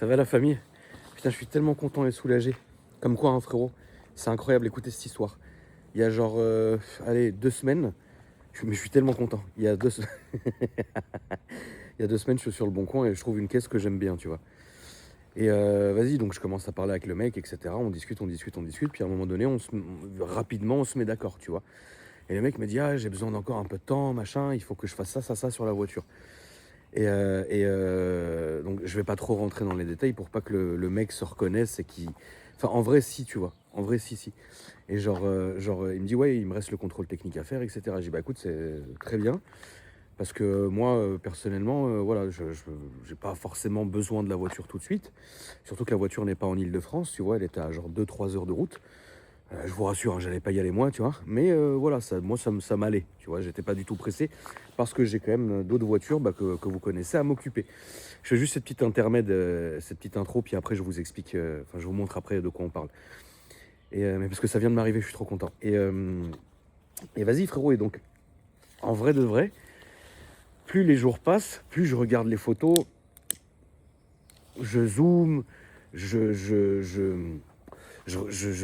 Ça va la famille? Putain, je suis tellement content et soulagé. Comme quoi, hein, frérot, c'est incroyable, écoutez cette histoire. Il y a genre, allez, 2 semaines, mais je suis tellement content. Il y a 2 semaines, je suis sur le bon coin et je trouve une caisse que j'aime bien, tu vois. Et vas-y, donc je commence à parler avec le mec, etc. On discute, on discute, on discute. Puis à un moment donné, rapidement, on se met d'accord, tu vois. Et le mec me dit, ah, j'ai besoin d'encore un peu de temps, machin, il faut que je fasse ça, ça, ça sur la voiture. Donc je vais pas trop rentrer dans les détails pour pas que le mec se reconnaisse et qu'il... Enfin, en vrai, si, tu vois. En vrai, si, si. Et il me dit, ouais, il me reste le contrôle technique à faire, etc. J'ai dit, bah écoute, c'est très bien. Parce que moi, personnellement, voilà, je j'ai pas forcément besoin de la voiture tout de suite. Surtout que la voiture n'est pas en Île-de-France, tu vois, elle était à genre 2-3 heures de route. Je vous rassure, hein, j'allais pas y aller moi, tu vois. Mais voilà, moi, ça m'allait, tu vois. J'étais pas du tout pressé parce que j'ai quand même d'autres voitures que vous connaissez à m'occuper. Je fais juste cette petite intermède, cette petite intro, puis après, je vous explique, je vous montre après de quoi on parle. Mais parce que ça vient de m'arriver, je suis trop content. Et vas-y, frérot. Et donc, en vrai de vrai, plus les jours passent, plus je regarde les photos, je zoome,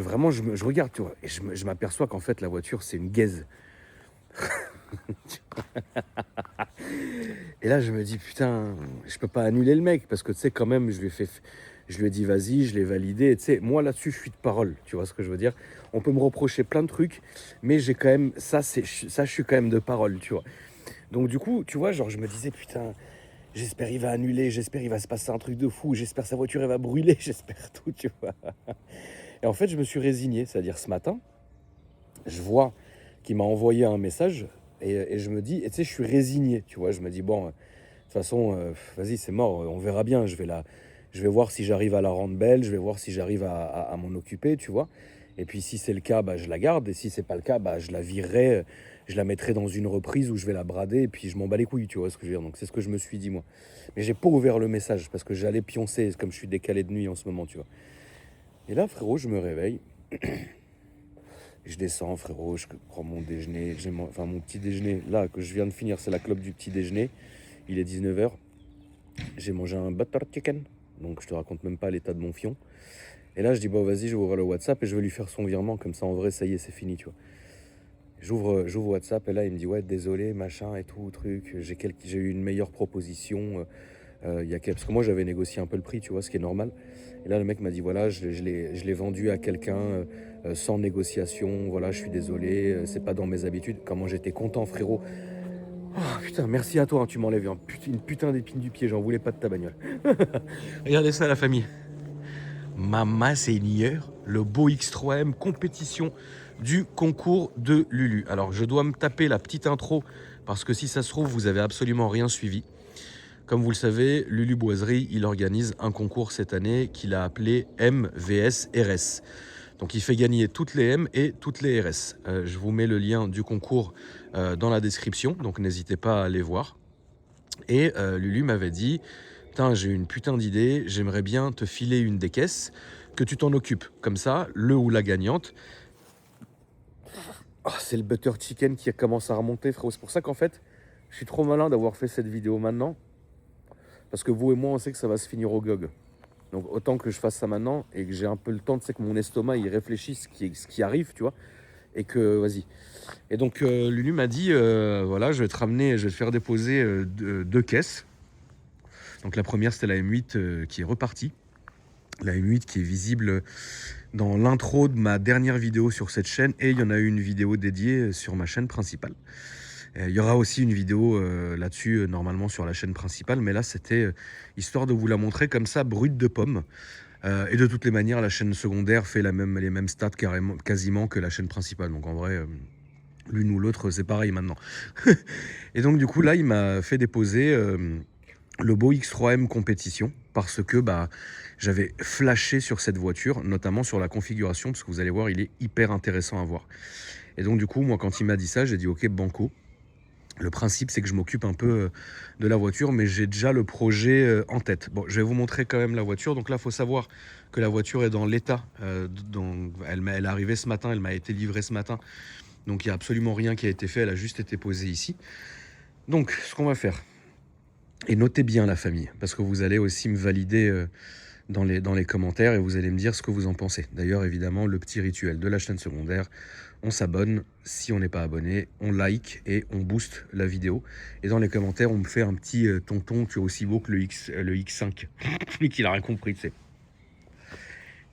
vraiment, je regarde, tu vois. Et je m'aperçois qu'en fait, la voiture, c'est une gaze. Et là, je me dis, putain, je peux pas annuler le mec, parce que tu sais, quand même, je lui ai dit, vas-y, je l'ai validé. Et tu sais, moi, là-dessus, je suis de parole, tu vois ce que je veux dire. On peut me reprocher plein de trucs, mais j'ai quand même, ça, je suis quand même de parole, tu vois. Donc, du coup, tu vois, genre, je me disais, putain, j'espère il va annuler, j'espère il va se passer un truc de fou, j'espère sa voiture, elle va brûler, j'espère tout, tu vois. Et en fait, je me suis résigné, c'est-à-dire ce matin, je vois qu'il m'a envoyé un message et je me dis, et tu sais, je suis résigné, tu vois. Je me dis, bon, de toute façon, vas-y, c'est mort, on verra bien. Je vais voir si j'arrive à la rendre belle, je vais voir si j'arrive à m'en occuper, tu vois. Et puis si c'est le cas, bah, je la garde. Et si c'est pas le cas, bah, je la virerai, je la mettrai dans une reprise où je vais la brader et puis je m'en bats les couilles, tu vois ce que je veux dire. Donc c'est ce que je me suis dit, moi. Mais j'ai pas ouvert le message parce que j'allais pioncer, comme je suis décalé de nuit en ce moment, tu vois. Et là, frérot, je me réveille. Je descends, frérot, je prends mon déjeuner, mon petit déjeuner, là, que je viens de finir, c'est la clope du petit déjeuner. Il est 19h. J'ai mangé un butter chicken, donc je te raconte même pas l'état de mon fion. Et là, je dis, bon, vas-y, je vais ouvrir le WhatsApp et je vais lui faire son virement, comme ça, en vrai, ça y est, c'est fini, tu vois. J'ouvre WhatsApp et là, il me dit, ouais, désolé, machin et tout, truc, j'ai eu une meilleure proposition. Parce que moi, j'avais négocié un peu le prix, tu vois, ce qui est normal. Et là, le mec m'a dit, voilà, je l'ai vendu à quelqu'un sans négociation, voilà, je suis désolé, c'est pas dans mes habitudes. Comment j'étais content, frérot. Oh, putain, merci à toi, hein, tu m'enlèves une putain d'épine du pied, j'en voulais pas de ta bagnole. Regardez ça, la famille. Mama Seigneur, le beau X3M compétition du concours de Lulu. Alors, je dois me taper la petite intro parce que si ça se trouve, vous avez absolument rien suivi. Comme vous le savez, Lulu Boiserie, il organise un concours cette année qu'il a appelé MVS RS. Donc il fait gagner toutes les M et toutes les RS. Je vous mets le lien du concours dans la description, donc n'hésitez pas à aller voir. Et Lulu m'avait dit, putain, j'ai une putain d'idée, j'aimerais bien te filer une des caisses, que tu t'en occupes. Comme ça, le ou la gagnante... Oh, c'est le butter chicken qui commence à remonter, frérot. C'est pour ça qu'en fait, je suis trop malin d'avoir fait cette vidéo maintenant. Parce que vous et moi, on sait que ça va se finir au gog. Donc autant que je fasse ça maintenant et que j'ai un peu le temps, tu sais, que mon estomac, il réfléchisse ce qui arrive, tu vois. Et que, vas-y. Et donc, Lulu m'a dit, voilà, je vais te ramener, je vais te faire déposer deux caisses. Donc la première, c'était la M8 qui est repartie. La M8 qui est visible dans l'intro de ma dernière vidéo sur cette chaîne. Et il y en a eu une vidéo dédiée sur ma chaîne principale. Il y aura aussi une vidéo là-dessus, normalement sur la chaîne principale. Mais là, c'était histoire de vous la montrer comme ça, brute de pomme. Et de toutes les manières, la chaîne secondaire fait les mêmes stats quasiment que la chaîne principale. Donc en vrai, l'une ou l'autre, c'est pareil maintenant. Et donc du coup, là, il m'a fait déposer le beau X3M compétition parce que j'avais flashé sur cette voiture, notamment sur la configuration, parce que vous allez voir, il est hyper intéressant à voir. Et donc du coup, moi, quand il m'a dit ça, j'ai dit ok, banco. Le principe, c'est que je m'occupe un peu de la voiture, mais j'ai déjà le projet en tête. Bon, je vais vous montrer quand même la voiture. Donc là, il faut savoir que la voiture est dans l'état dont elle est arrivée ce matin, elle m'a été livrée ce matin. Donc il n'y a absolument rien qui a été fait, elle a juste été posée ici. Donc, ce qu'on va faire, et notez bien la famille, parce que vous allez aussi me valider dans les commentaires et vous allez me dire ce que vous en pensez. D'ailleurs, évidemment, le petit rituel de la chaîne secondaire, on s'abonne. Si on n'est pas abonné, on like et on booste la vidéo. Et dans les commentaires, on me fait un petit tonton, tu es aussi beau que le X5. Lui qui l'a rien compris, tu sais.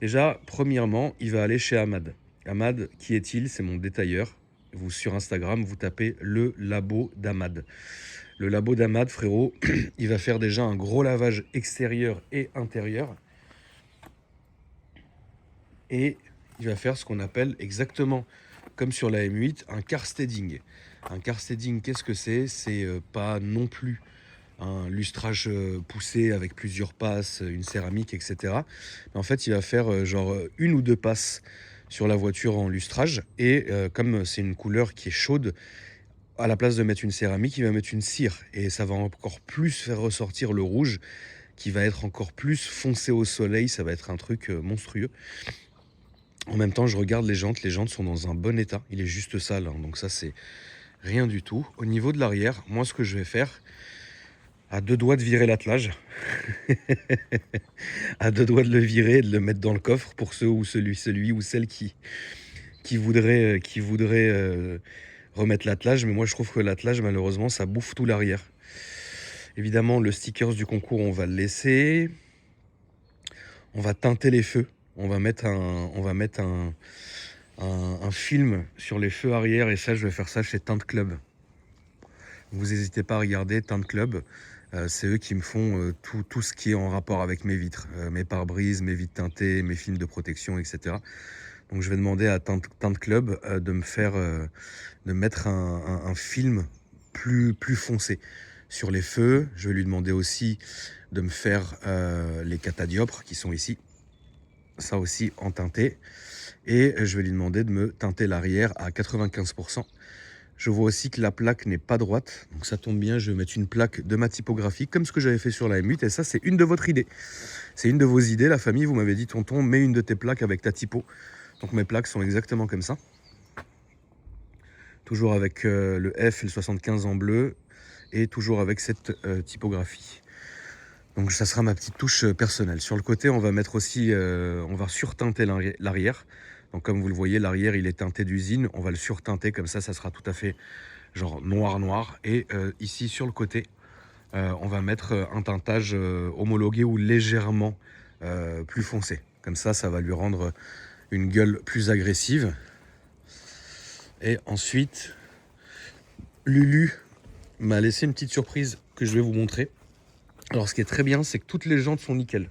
Déjà, premièrement, il va aller chez Ahmad. Ahmad, qui est-il? C'est mon détailleur. Vous, sur Instagram, vous tapez le labo d'Ahmad. Le labo d'Ahmad, frérot, il va faire déjà un gros lavage extérieur et intérieur. Et il va faire ce qu'on appelle exactement comme sur la M8, un car steading. Un car steading, qu'est-ce que c'est? C'est pas non plus un lustrage poussé avec plusieurs passes, une céramique, etc. Mais en fait, il va faire genre une ou deux passes sur la voiture en lustrage. Et comme c'est une couleur qui est chaude, à la place de mettre une céramique, il va mettre une cire. Et ça va encore plus faire ressortir le rouge, qui va être encore plus foncé au soleil. Ça va être un truc monstrueux. En même temps, je regarde les jantes sont dans un bon état. Il est juste sale, hein, donc ça, c'est rien du tout. Au niveau de l'arrière, moi, ce que je vais faire, à deux doigts de virer l'attelage, à deux doigts de le virer et de le mettre dans le coffre pour ceux ou celui ou celle qui voudrait remettre l'attelage. Mais moi, je trouve que l'attelage, malheureusement, ça bouffe tout l'arrière. Évidemment, le stickers du concours, on va le laisser. On va teinter les feux. On va mettre un film sur les feux arrière, et ça, je vais faire ça chez Tint Club. Vous n'hésitez pas à regarder Tint Club. C'est eux qui me font tout ce qui est en rapport avec mes vitres, mes pare-brises, mes vitres teintées, mes films de protection, etc. Donc je vais demander à Tint Club de me mettre un film plus foncé sur les feux. Je vais lui demander aussi de me faire les catadioptres qui sont ici. Ça aussi en teinté. Et je vais lui demander de me teinter l'arrière à 95%. Je vois aussi que la plaque n'est pas droite. Donc ça tombe bien, je vais mettre une plaque de ma typographie, comme ce que j'avais fait sur la M8. Et ça, c'est une de votre idée. C'est une de vos idées, la famille. Vous m'avez dit, tonton, mets une de tes plaques avec ta typo. Donc mes plaques sont exactement comme ça. Toujours avec le F et le 75 en bleu. Et toujours avec cette typographie. Donc ça sera ma petite touche personnelle. Sur le côté, on va mettre aussi, on va surteinter l'arrière. Donc comme vous le voyez, l'arrière il est teinté d'usine. On va le surteinter comme ça sera tout à fait genre noir. Et ici sur le côté, on va mettre un teintage homologué ou légèrement plus foncé. Comme ça va lui rendre une gueule plus agressive. Et ensuite, Lulu m'a laissé une petite surprise que je vais vous montrer. Alors ce qui est très bien, c'est que toutes les jantes sont nickel.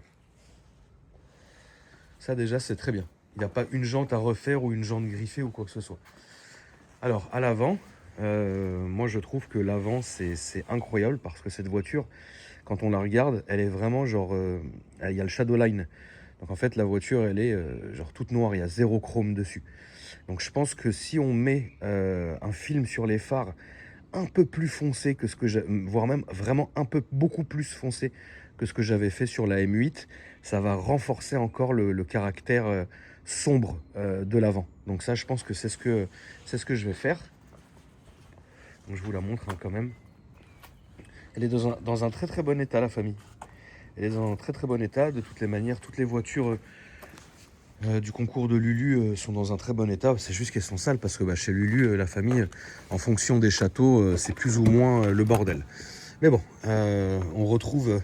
Ça déjà, c'est très bien. Il n'y a pas une jante à refaire ou une jante griffée ou quoi que ce soit. Alors à l'avant, moi je trouve que l'avant c'est incroyable parce que cette voiture, quand on la regarde, elle est vraiment genre... il y a le Shadowline. Donc en fait la voiture elle est genre toute noire, il y a zéro chrome dessus. Donc je pense que si on met un film sur les phares un peu plus foncé que ce que j'ai, voire même vraiment beaucoup plus foncé que ce que j'avais fait sur la M8, ça va renforcer encore le caractère sombre de l'avant. Donc ça, je pense que c'est ce que je vais faire. Donc je vous la montre hein, quand même. Elle est dans un très très bon état, la famille. Elle est dans un très très bon état. De toutes les manières, toutes les voitures du concours de Lulu sont dans un très bon état. C'est juste qu'elles sont sales parce que chez Lulu, la famille, en fonction des châteaux, c'est plus ou moins le bordel. Mais bon, on retrouve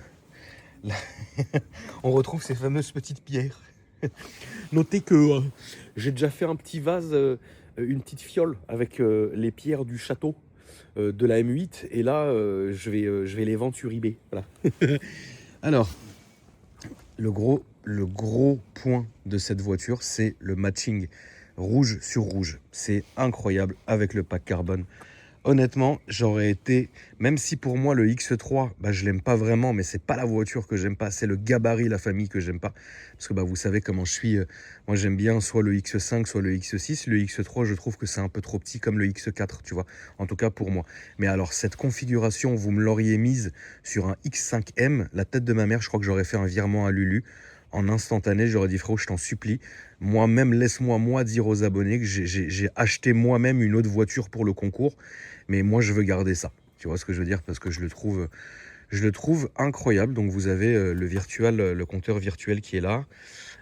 on retrouve ces fameuses petites pierres. Notez que j'ai déjà fait un petit vase, une petite fiole avec les pierres du château de la M8. Et là, je vais les vendre sur eBay. Voilà. Alors, le gros point de cette voiture, c'est le matching rouge sur rouge. C'est incroyable avec le pack carbone. Honnêtement, j'aurais été, même si pour moi le X3, je l'aime pas vraiment, mais c'est pas la voiture que j'aime pas, c'est le gabarit, la famille que j'aime pas. Parce que vous savez comment je suis, moi j'aime bien soit le X5, soit le X6. Le X3, je trouve que c'est un peu trop petit comme le X4, tu vois, en tout cas pour moi. Mais alors cette configuration, vous me l'auriez mise sur un X5M, la tête de ma mère, je crois que j'aurais fait un virement à Lulu. En instantané, j'aurais dit frérot, je t'en supplie, moi-même, laisse-moi dire aux abonnés que j'ai acheté moi-même une autre voiture pour le concours, mais moi je veux garder ça. Tu vois ce que je veux dire? Parce que je le trouve Je le trouve incroyable. Donc vous avez le compteur virtuel qui est là,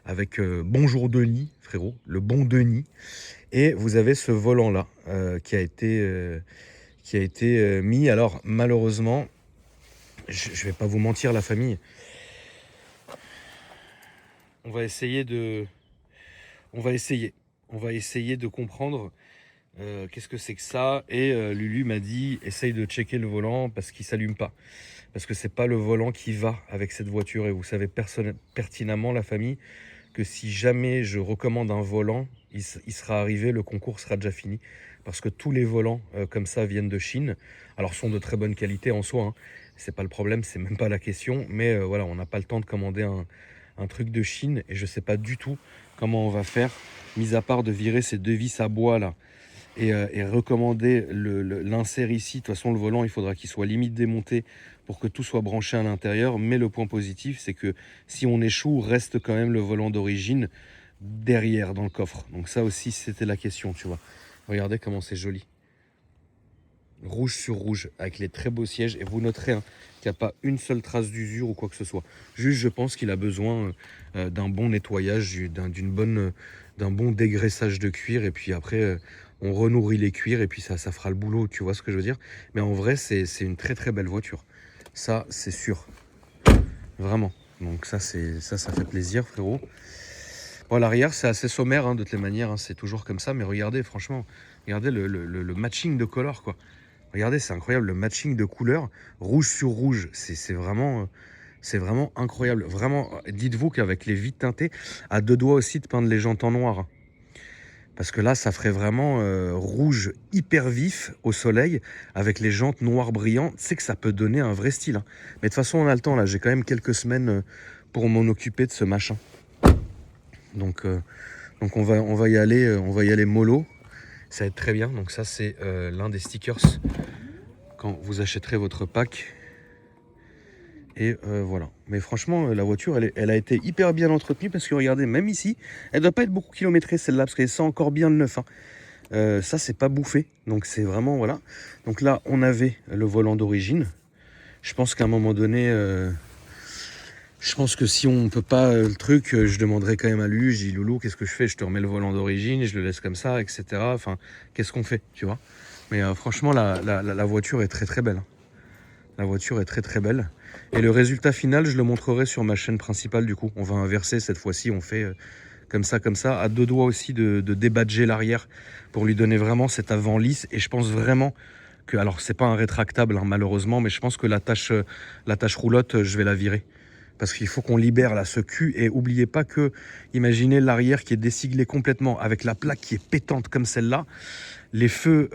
avec Bonjour Denis, frérot, le bon Denis. Et vous avez ce volant-là qui a été mis. Alors malheureusement, je ne vais pas vous mentir la famille, on va essayer de comprendre qu'est-ce que c'est que ça. Et Lulu m'a dit, essaye de checker le volant parce qu'il ne s'allume pas. Parce que c'est pas le volant qui va avec cette voiture. Et vous savez pertinemment, la famille, que si jamais je recommande un volant, il sera arrivé, le concours sera déjà fini. Parce que tous les volants comme ça viennent de Chine. Alors sont de très bonne qualité en soi, hein. C'est pas le problème, c'est même pas la question. Mais voilà, on n'a pas le temps de commander un truc de Chine. Et je sais pas du tout comment on va faire, mis à part de virer ces deux vis à bois là. Et recommander l'insert ici. De toute façon, le volant, il faudra qu'il soit limite démonté pour que tout soit branché à l'intérieur. Mais le point positif, c'est que si on échoue, reste quand même le volant d'origine derrière dans le coffre. Donc ça aussi, c'était la question, tu vois. Regardez comment c'est joli. Rouge sur rouge, avec les très beaux sièges. Et vous noterez qu'il n'y a pas une seule trace d'usure ou quoi que ce soit. Juste, je pense qu'il a besoin d'un bon nettoyage, d'un bon dégraissage de cuir. Et puis après, on renourrit les cuirs et puis ça fera le boulot, tu vois ce que je veux dire. Mais en vrai, c'est une très très belle voiture. Ça, c'est sûr. Vraiment. Donc ça fait plaisir, frérot. Bon, l'arrière, c'est assez sommaire, hein, de toutes les manières. Hein, c'est toujours comme ça. Mais regardez, franchement, regardez le matching de couleurs, quoi. Regardez, c'est incroyable, le matching de couleurs, rouge sur rouge, c'est vraiment incroyable. Vraiment, dites-vous qu'avec les vitres teintées, à deux doigts aussi de peindre les jantes en noir. Parce que là, ça ferait vraiment rouge hyper vif au soleil, avec les jantes noires brillantes. C'est que ça peut donner un vrai style, hein. Mais de toute façon, on a le temps, là. J'ai quand même quelques semaines pour m'en occuper de ce machin. Donc on va y aller mollo. Ça va être très bien. Donc ça, c'est l'un des stickers quand vous achèterez votre pack. Et voilà. Mais franchement, la voiture, elle a été hyper bien entretenue parce que regardez, même ici, elle doit pas être beaucoup kilométrée celle-là parce qu'elle sent encore bien le neuf, hein. Ça, c'est pas bouffé. Donc c'est vraiment, voilà. Donc là, on avait le volant d'origine. Je pense qu'à un moment donné, je pense que si on peut pas le truc, je demanderai quand même à lui. Je dis, Loulou, qu'est-ce que je fais? Je te remets le volant d'origine, je le laisse comme ça, etc. Enfin, qu'est-ce qu'on fait, tu vois? Mais franchement, la voiture est très très belle. La voiture est très très belle. Et le résultat final, je le montrerai sur ma chaîne principale du coup. On va inverser cette fois-ci, on fait comme ça. À deux doigts aussi de débadger l'arrière pour lui donner vraiment cet avant lisse. Et je pense vraiment que, alors c'est pas un rétractable, hein, malheureusement, mais je pense que la tâche roulotte, je vais la virer. Parce qu'il faut qu'on libère là ce cul. Et oubliez pas que, imaginez l'arrière qui est dessiglé complètement avec la plaque qui est pétante comme celle-là. Les feux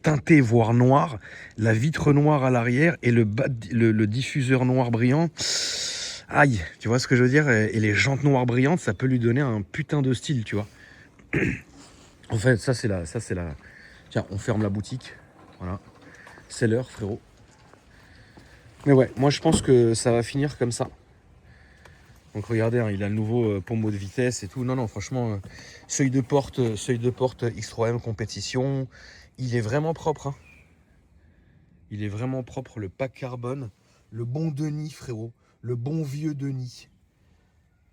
teinté voire noir, la vitre noire à l'arrière et le diffuseur noir brillant. Aïe, tu vois ce que je veux dire? Et les jantes noires brillantes, ça peut lui donner un putain de style, tu vois. En fait, ça c'est la. Tiens, on ferme la boutique. Voilà. C'est l'heure, frérot. Mais ouais, moi je pense que ça va finir comme ça. Donc regardez, hein, il a le nouveau pommeau de vitesse et tout. Non, franchement, seuil de porte X3M compétition. Il est vraiment propre, hein. Il est vraiment propre, le pack carbone. Le bon Denis, frérot. Le bon vieux Denis.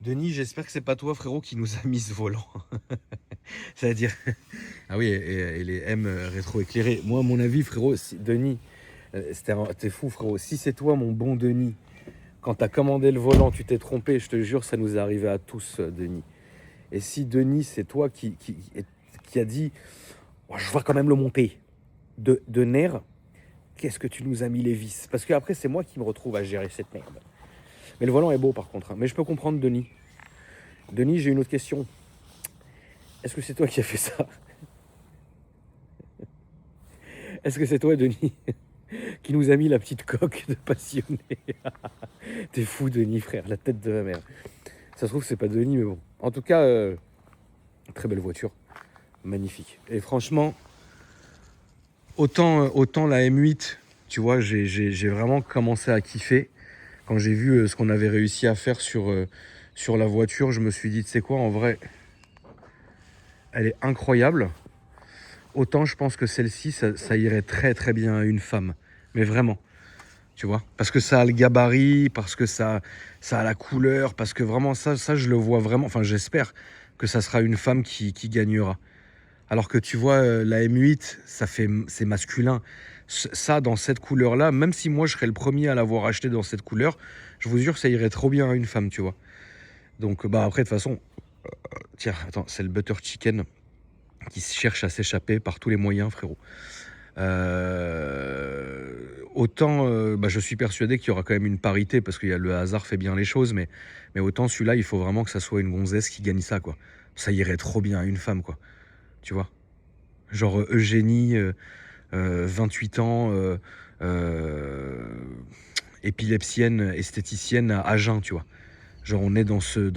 Denis, j'espère que c'est pas toi, frérot, qui nous a mis ce volant. C'est-à-dire... Ah oui, et les M rétro-éclairés. Moi, à mon avis, frérot, Denis, t'es fou, frérot. Si c'est toi, mon bon Denis, quand t'as commandé le volant, tu t'es trompé, je te jure, ça nous est arrivé à tous, Denis. Et si Denis, c'est toi qui a dit, oh, je vais quand même le monter, de nerfs, qu'est-ce que tu nous as mis les vis? Parce qu'après, c'est moi qui me retrouve à gérer cette merde. Mais le volant est beau, par contre, hein. Mais je peux comprendre Denis. Denis, j'ai une autre question. Est-ce que c'est toi qui as fait ça? Est-ce que c'est toi, Denis, qui nous a mis la petite coque de passionné? T'es fou, Denis, frère, la tête de ma mère. Ça se trouve, c'est pas Denis, mais bon. En tout cas, très belle voiture. Magnifique. Et franchement, autant la M8, tu vois, j'ai vraiment commencé à kiffer. Quand j'ai vu ce qu'on avait réussi à faire sur la voiture, je me suis dit, tu sais quoi, en vrai, elle est incroyable. Autant je pense que celle-ci, ça irait très très bien à une femme. Mais vraiment. tu vois. Parce que ça a le gabarit, parce que ça a la couleur, parce que vraiment, ça je le vois vraiment. Enfin, j'espère que ça sera une femme qui gagnera. Alors que tu vois, la M8, c'est masculin. Ça, dans cette couleur-là, même si moi, je serais le premier à l'avoir acheté dans cette couleur, je vous jure, ça irait trop bien à une femme, tu vois. Donc, bah après, de toute façon, tiens, attends, c'est le butter chicken qui cherche à s'échapper par tous les moyens, frérot. Autant, bah, je suis persuadé qu'il y aura quand même une parité, parce que le hasard fait bien les choses, mais autant celui-là, il faut vraiment que ça soit une gonzesse qui gagne ça, quoi. Ça irait trop bien à une femme, quoi. Tu vois? Genre Eugénie, 28 ans, épilepsienne, esthéticienne à Agen, tu vois. Genre on est dans ce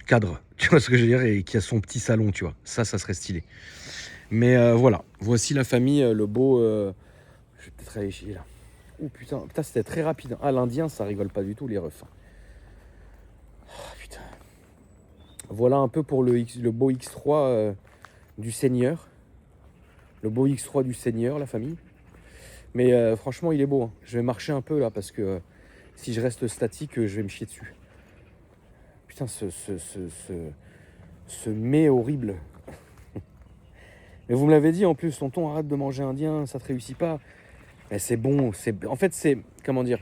cadre, tu vois ce que je veux dire, et qui a son petit salon, tu vois. Ça serait stylé. Mais voilà, voici la famille, le beau... Je vais peut-être aller chier là. Oh putain, c'était très rapide. Ah, l'Indien, ça rigole pas du tout, les refs. Oh, putain. Voilà un peu pour le beau X3 du Seigneur. Le beau X3 du Seigneur, la famille. Mais franchement, il est beau. Hein. Je vais marcher un peu là parce que si je reste statique, je vais me chier dessus. Putain, ce mets horrible. Mais vous me l'avez dit en plus, tonton, arrête de manger indien, ça te réussit pas. Mais c'est bon. En fait, c'est... Comment dire?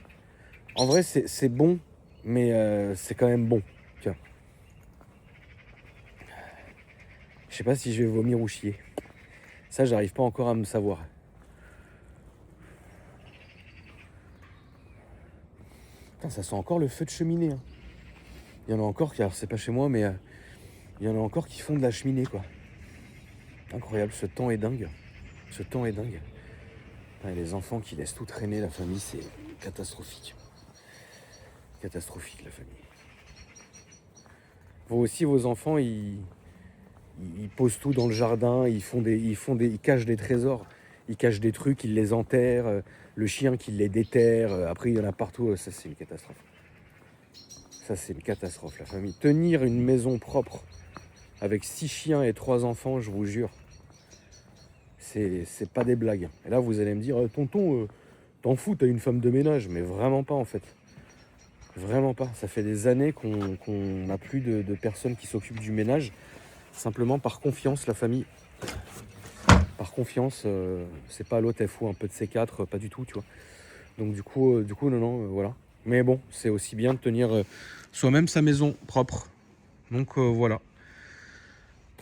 En vrai, c'est bon, mais c'est quand même bon. Tu vois. Je sais pas si je vais vomir ou chier. Ça, j'arrive pas encore à me savoir. Putain, ça sent encore le feu de cheminée. Hein. Il y en a encore qui, alors c'est pas chez moi, mais il y en a encore qui font de la cheminée, quoi. Incroyable, ce temps est dingue. Ce temps est dingue. Putain, et les enfants qui laissent tout traîner, la famille, c'est catastrophique. Catastrophique, la famille. Vous aussi, vos enfants, ils posent tout dans le jardin, ils cachent des trésors, ils cachent des trucs, ils les enterrent, le chien qui les déterre, après il y en a partout, ça c'est une catastrophe. Ça c'est une catastrophe, la famille. Tenir une maison propre avec 6 chiens et 3 enfants, je vous jure, c'est pas des blagues. Et là vous allez me dire, tonton, t'en fous, t'as une femme de ménage, mais vraiment pas en fait. Vraiment pas. Ça fait des années qu'on n'a plus de personnes qui s'occupent du ménage. Simplement par confiance, la famille. Par confiance, c'est pas l'autre, elle fout un peu de C4, pas du tout, tu vois. Donc du coup, non, voilà. Mais bon, c'est aussi bien de tenir soi-même sa maison propre. Donc voilà.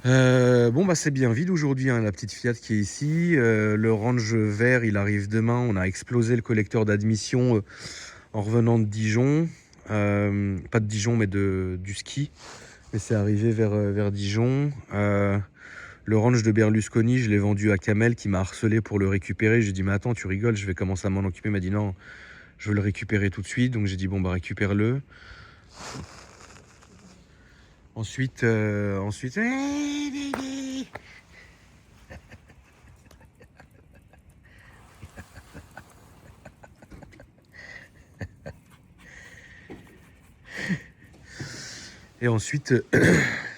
Bon, bah c'est bien vide aujourd'hui, hein, la petite Fiat qui est ici. Le range vert, il arrive demain. On a explosé le collecteur d'admission en revenant de Dijon. Pas de Dijon, mais du ski. Mais c'est arrivé vers Dijon. Le range de Berlusconi, je l'ai vendu à Kamel qui m'a harcelé pour le récupérer. J'ai dit, mais attends, tu rigoles, je vais commencer à m'en occuper. Il m'a dit, non, je veux le récupérer tout de suite. Donc j'ai dit, bon, bah récupère-le. Ensuite... Et ensuite,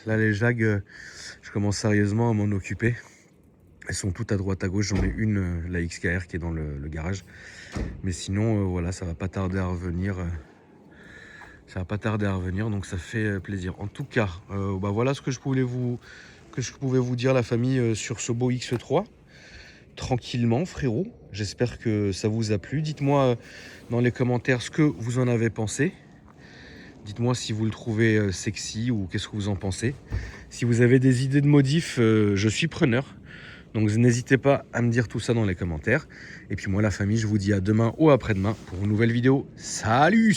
là, les JAG, je commence sérieusement à m'en occuper. Elles sont toutes à droite à gauche. J'en ai une, la XKR, qui est dans le garage. Mais sinon, voilà, ça va pas tarder à revenir. Ça va pas tarder à revenir, donc ça fait plaisir. En tout cas, bah voilà ce que je pouvais vous dire, la famille, sur ce beau X3. Tranquillement, frérot. J'espère que ça vous a plu. Dites-moi dans les commentaires ce que vous en avez pensé. Dites-moi si vous le trouvez sexy ou qu'est-ce que vous en pensez. Si vous avez des idées de modifs, je suis preneur. Donc n'hésitez pas à me dire tout ça dans les commentaires. Et puis moi, la famille, je vous dis à demain ou après-demain pour une nouvelle vidéo. Salut!